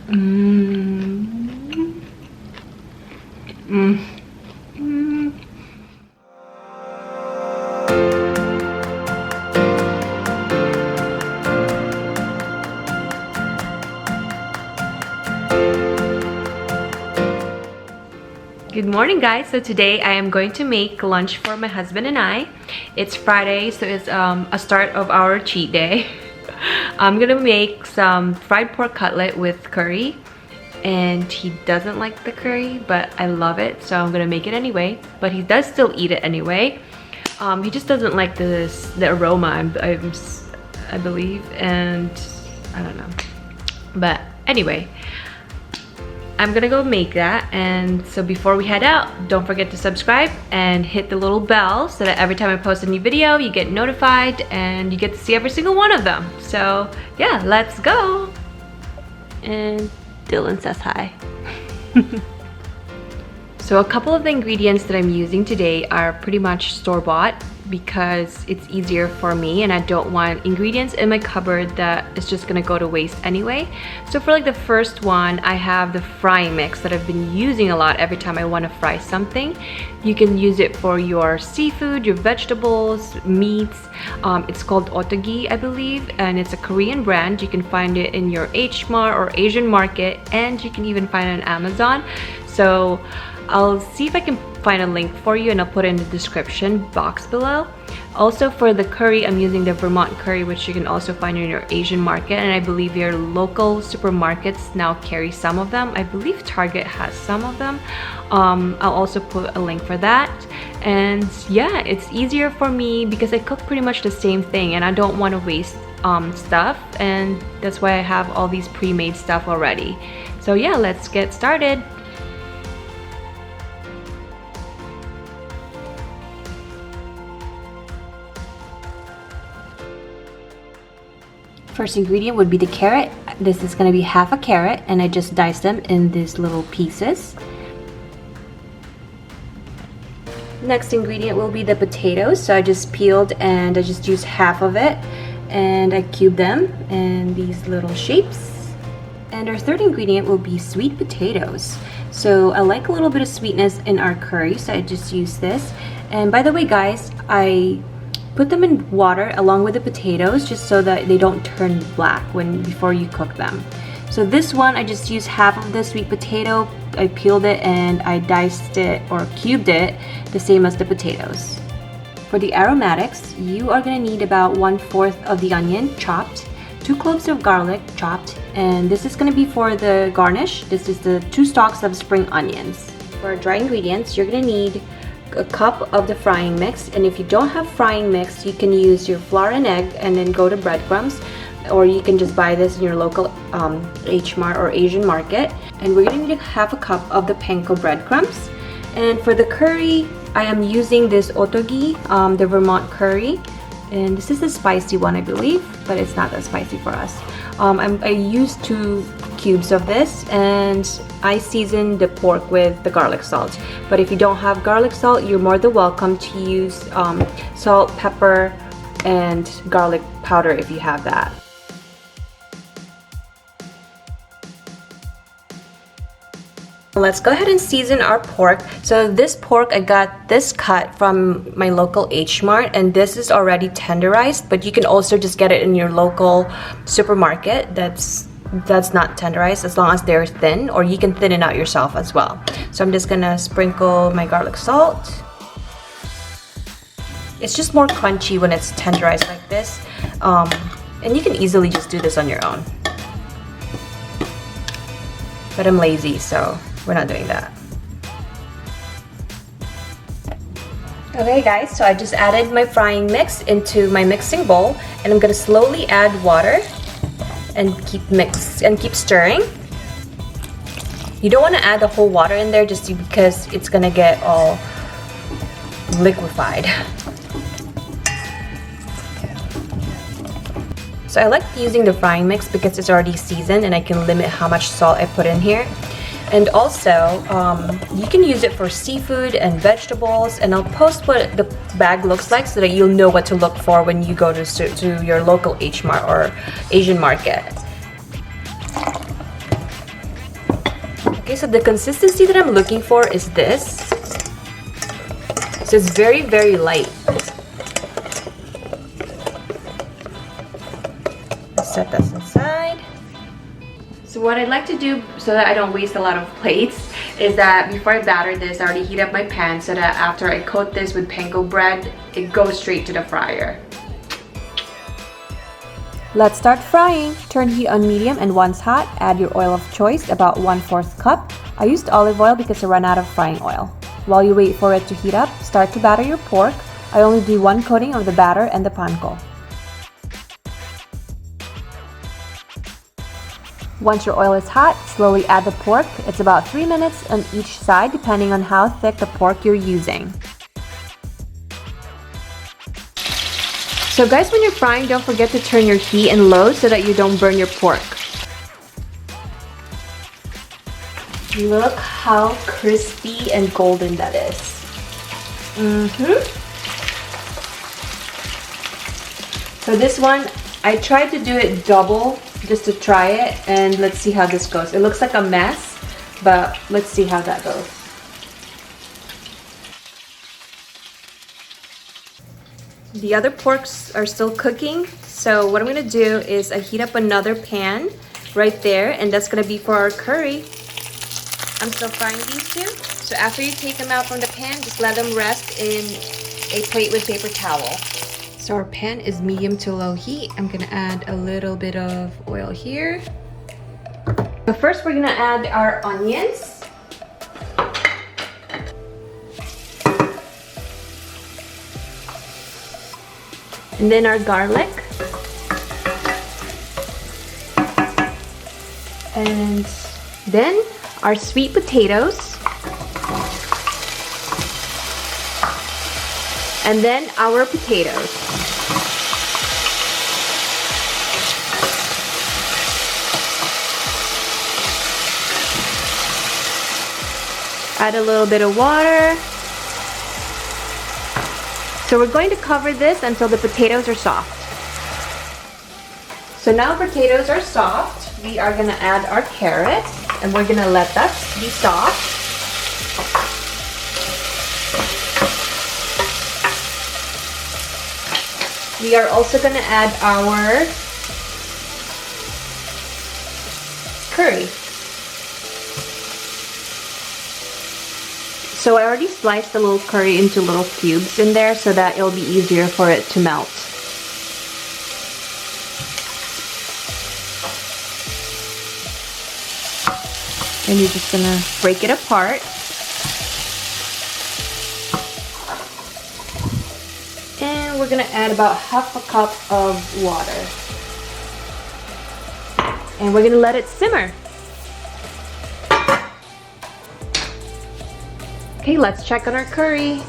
Mm. Mm. Mm. Good morning, guys. So today I am going to make lunch for my husband and I. It's Friday, so it's a start of our cheat day. I'm gonna make some fried pork cutlet with curry, and he doesn't like the curry, but I love it, so I'm gonna make it anyway. But he does still eat it anyway. He just doesn't like the aroma, I believe, and I don't know. But anyway, I'm gonna go make that. And so before we head out, don't forget to subscribe and hit the little bell so that every time I post a new video, you get notified and you get to see every single one of them. So yeah, let's go. And Dylan says hi. So a couple of the ingredients that I'm using today are pretty much store-bought because it's easier for me, and I don't want ingredients in my cupboard that is just gonna go to waste anyway. So for like the first one, I have the frying mix that I've been using a lot every time I want to fry something. You can use it for your seafood, your vegetables, meats. It's called Ottogi, I believe, and it's a Korean brand. You can find it in your H Mart or Asian market, and you can even find it on Amazon. So I'll see if I can find a link for you, and I'll put it in the description box below. Also for the curry, I'm using the Vermont curry, which you can also find in your Asian market, and I believe your local supermarkets now carry some of them. I believe Target has some of them. I'll also put a link for that. And yeah, it's easier for me because I cook pretty much the same thing and I don't want to waste stuff, and that's why I have all these pre-made stuff already. So yeah, let's get started. First ingredient would be the carrot. This is going to be half a carrot, and I just diced them in these little pieces. Next ingredient will be the potatoes. So I just peeled and I just used half of it, and I cubed them in these little shapes. And our third ingredient will be sweet potatoes. So I like a little bit of sweetness in our curry, so I just used this. And by the way, guys, I put them in water along with the potatoes just so that they don't turn black before you cook them. So this one, I just used half of the sweet potato. I peeled it and I diced it or cubed it the same as the potatoes. For the aromatics, you are gonna need about 1/4 of the onion chopped, 2 cloves of garlic chopped, and this is gonna be for the garnish. This is the 2 stalks of spring onions. For dry ingredients, you're gonna need a cup of the frying mix, and if you don't have frying mix, you can use your flour and egg and then go to breadcrumbs, or you can just buy this in your local H Mart or Asian market. And we're gonna need half a cup of the panko breadcrumbs. And for the curry, I am using this Ottogi, the Vermont curry, and this is the spicy one, I believe, but it's not that spicy for us. I used 2 cubes of this, and I seasoned the pork with the garlic salt. But if you don't have garlic salt, you're more than welcome to use salt, pepper, and garlic powder if you have that. Let's go ahead and season our pork. So this pork, I got this cut from my local H Mart, and this is already tenderized, but you can also just get it in your local supermarket that's not tenderized, as long as they're thin, or you can thin it out yourself as well. So I'm just gonna sprinkle my garlic salt. It's just more crunchy when it's tenderized like this, and you can easily just do this on your own. But I'm lazy, so we're not doing that. Okay guys, so I just added my frying mix into my mixing bowl, and I'm gonna slowly add water and keep stirring. You don't want to add the whole water in there just because it's gonna get all liquefied. So I like using the frying mix because it's already seasoned and I can limit how much salt I put in here. And also, you can use it for seafood and vegetables, and I'll post what the bag looks like so that you'll know what to look for when you go to your local H Mart or Asian market. Okay, so the consistency that I'm looking for is this. So it's very, very light. Set this aside. So what I'd like to do so that I don't waste a lot of plates is that before I batter this, I already heat up my pan so that after I coat this with panko bread, it goes straight to the fryer. Let's start frying. Turn heat on medium, and once hot, add your oil of choice, about 1/4 cup. I used olive oil because I ran out of frying oil. While you wait for it to heat up, start to batter your pork. I only do one coating of the batter and the panko. Once your oil is hot, slowly add the pork. It's about 3 minutes on each side depending on how thick the pork you're using. So guys, when you're frying, don't forget to turn your heat in low so that you don't burn your pork. Look how crispy and golden that is. So this one, I tried to do it double just to try it, and let's see how this goes. It looks like a mess, but let's see how that goes. The other porks are still cooking, so what I'm gonna do is I heat up another pan right there, and that's gonna be for our curry. I'm still frying these two, so after you take them out from the pan, just let them rest in a plate with paper towel. So our pan is medium to low heat. I'm gonna add a little bit of oil here. So first we're gonna add our onions. And then our garlic. And then our sweet potatoes. And then our potatoes. Add a little bit of water. So we're going to cover this until the potatoes are soft. So now potatoes are soft, we are gonna add our carrots, and we're gonna let that be soft. We are also gonna add our curry. So I already sliced the little curry into little cubes in there so that it'll be easier for it to melt. And you're just gonna break it apart. And we're gonna add about 1/2 cup of water. And we're gonna let it simmer. Okay, let's check on our curry.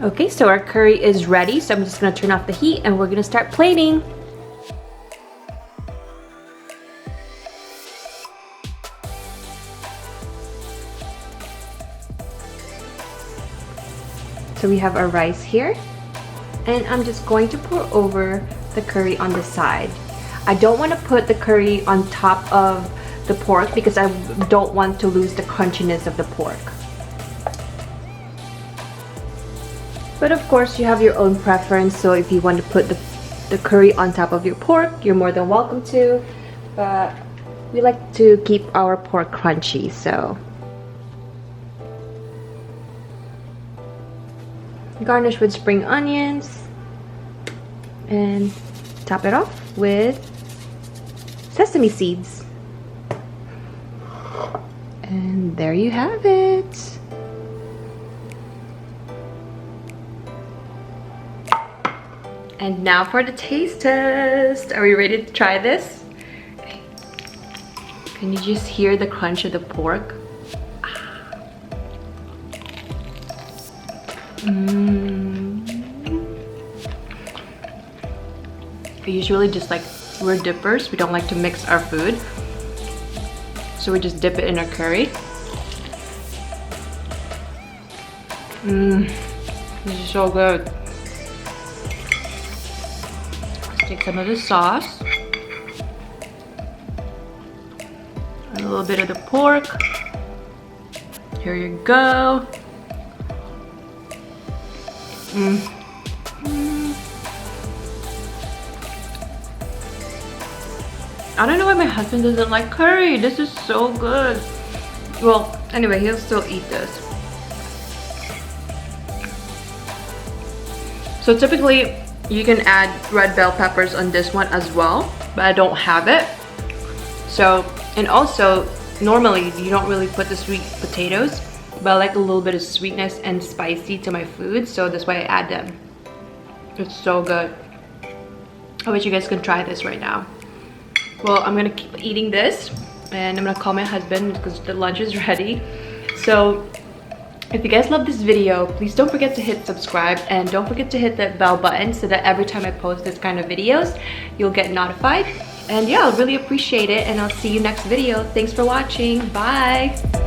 Okay, so our curry is ready, so I'm just gonna turn off the heat and we're gonna start plating. So we have our rice here, and I'm just going to pour over the curry on the side. I don't want to put the curry on top of the pork because I don't want to lose the crunchiness of the pork. But of course you have your own preference, so if you want to put the curry on top of your pork, you're more than welcome to. But we like to keep our pork crunchy, so. Garnish with spring onions and top it off with sesame seeds. And there you have it. And now for the taste test. Are we ready to try this? Okay. Can you just hear the crunch of the pork? Usually just like, we're dippers, we don't like to mix our food, so we just dip it in our curry. This is so good. Let's take some of the sauce. a little bit of the pork. Here you go. I don't know why my husband doesn't like curry. This is so good. Well, anyway, he'll still eat this. So typically, you can add red bell peppers on this one as well, but I don't have it. So, and also, normally you don't really put the sweet potatoes, but I like a little bit of sweetness and spicy to my food, so that's why I add them. It's so good. I wish you guys could try this right now. Well, I'm gonna keep eating this, and I'm gonna call my husband because the lunch is ready. So, if you guys love this video, please don't forget to hit subscribe and don't forget to hit that bell button so that every time I post this kind of videos, you'll get notified. And yeah, I'll really appreciate it, and I'll see you next video. Thanks for watching. Bye!